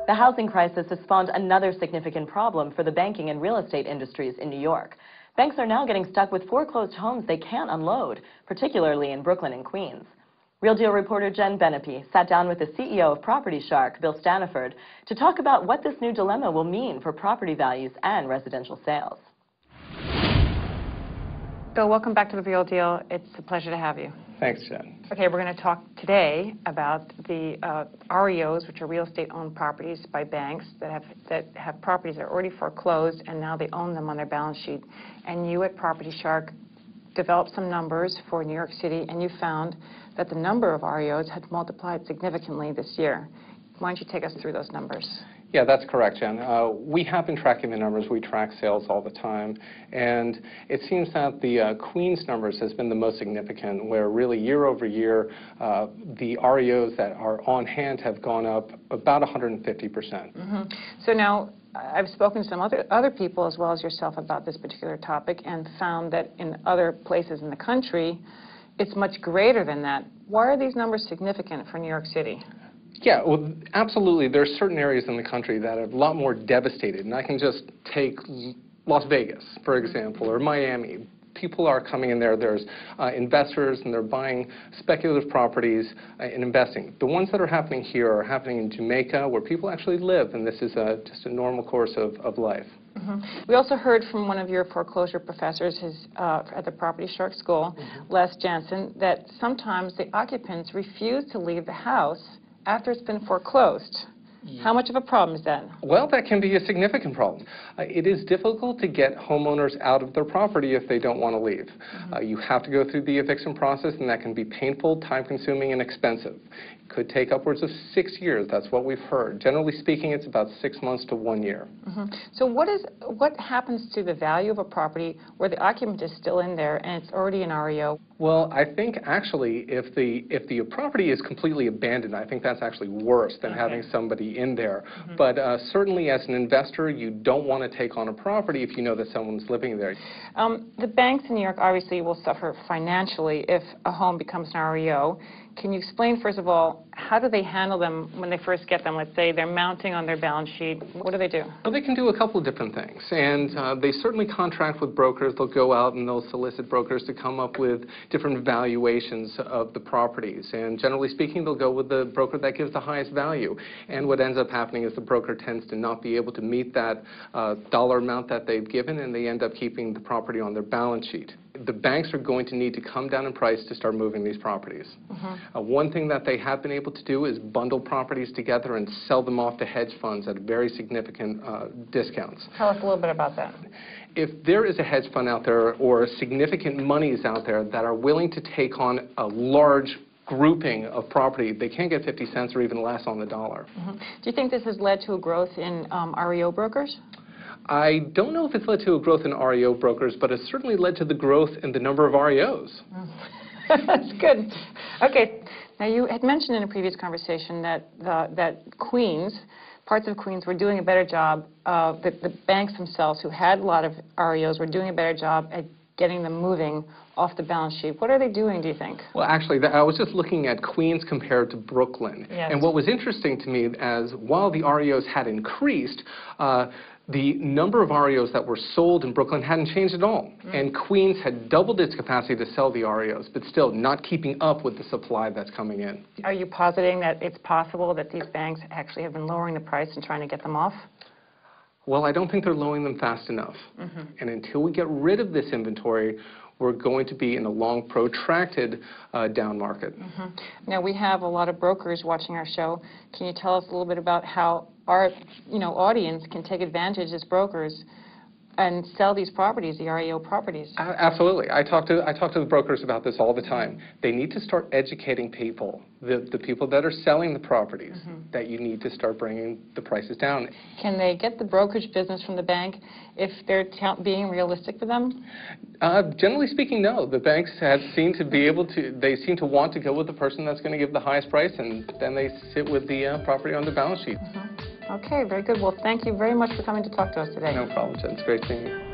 The housing crisis has spawned another significant problem for the banking and real estate industries in New York. Banks are now getting stuck with foreclosed homes they can't unload, particularly in Brooklyn and Queens. Real Deal reporter Jen Benepe sat down with the CEO of Property Shark, Bill Staniford, to talk about what this new dilemma will mean for property values and residential sales. Bill, welcome back to The Real Deal. It's a pleasure to have you. Thanks, Jen. Okay, we're going to talk today about the REOs, which are real estate-owned properties by banks that have properties that are already foreclosed, and now they own them on their balance sheet. And you at Property Shark developed some numbers for New York City, and you found that the number of REOs had multiplied significantly this year. Why don't you take us through those numbers? Yeah, that's correct, Jen. We have been tracking the numbers. We track sales all the time. And it seems that the Queens numbers has been the most significant, where really year over year, the REOs that are on hand have gone up about 150%. So now, I've spoken to some other people as well as yourself about this particular topic and found that in other places in the country, it's much greater than that. Why are these numbers significant for New York City? Yeah, well, absolutely. There are certain areas in the country that are a lot more devastated. And I can just take Las Vegas, for example, or Miami. People are coming in there. There's investors, and they're buying speculative properties and investing. The ones that are happening here are happening in Jamaica, where people actually live, and this is just a normal course of life. We also heard from one of your foreclosure professors at the Property Shark School, Les Jansen, that sometimes the occupants refuse to leave the house after it's been foreclosed. How much of a problem is that? Well, that can be a significant problem. It is difficult to get homeowners out of their property if they don't want to leave. You have to go through the eviction process, and that can be painful, time-consuming, and expensive. It could take upwards of 6 years. That's what we've heard. Generally speaking, it's about 6 months to 1 year. So what happens to the value of a property where the occupant is still in there and it's already an REO? Well, I think actually if the property is completely abandoned, I think that's actually worse than having somebody in there. But certainly as an investor, you don't want to take on a property if you know that someone's living there. The banks in New York obviously will suffer financially if a home becomes an REO. Can you explain, first of all, how do they handle them when they first get them? Let's say they're mounting on their balance sheet. What do they do? Well, they can do a couple of different things. And they certainly contract with brokers. They'll go out and they'll solicit brokers to come up with different valuations of the properties. And generally speaking, they'll go with the broker that gives the highest value. And what ends up happening is the broker tends to not be able to meet that dollar amount that they've given, and they end up keeping the property on their balance sheet. The banks are going to need to come down in price to start moving these properties. One thing that they have been able to do is bundle properties together and sell them off to hedge funds at very significant discounts. Tell us a little bit about that. If there is a hedge fund out there or significant monies out there that are willing to take on a large grouping of property, they can't get 50 cents or even less on the dollar. Do you think this has led to a growth in REO brokers? I don't know if it's led to a growth in REO brokers, but it's certainly led to the growth in the number of REOs. That's good. Okay. Now, you had mentioned in a previous conversation that Queens, parts of Queens, were doing a better job, the banks themselves, who had a lot of REOs, were doing a better job at getting them moving off the balance sheet. What are they doing, do you think? Well, actually, I was just looking at Queens compared to Brooklyn. Yes. And what was interesting to me, as while the REOs had increased, the number of REOs that were sold in Brooklyn hadn't changed at all. And Queens had doubled its capacity to sell the REOs, but still not keeping up with the supply that's coming in. Are you positing that it's possible that these banks actually have been lowering the price and trying to get them off? Well, I don't think they're lowering them fast enough. And until we get rid of this inventory, we're going to be in a long, protracted down market. Now, we have a lot of brokers watching our show. Can you tell us a little bit about how our audience can take advantage as brokers and sell these properties, the REO properties? Absolutely. I talk to the brokers about this all the time. They need to start educating people, the people that are selling the properties, that you need to start bringing the prices down. Can they get the brokerage business from the bank if they're being realistic with them? Generally speaking, no. The banks seem to be able to, they seem to want to go with the person that's going to give the highest price, and then they sit with the property on the balance sheet. Okay, very good. Well, thank you very much for coming to talk to us today. No problem, Jen. It's great seeing you.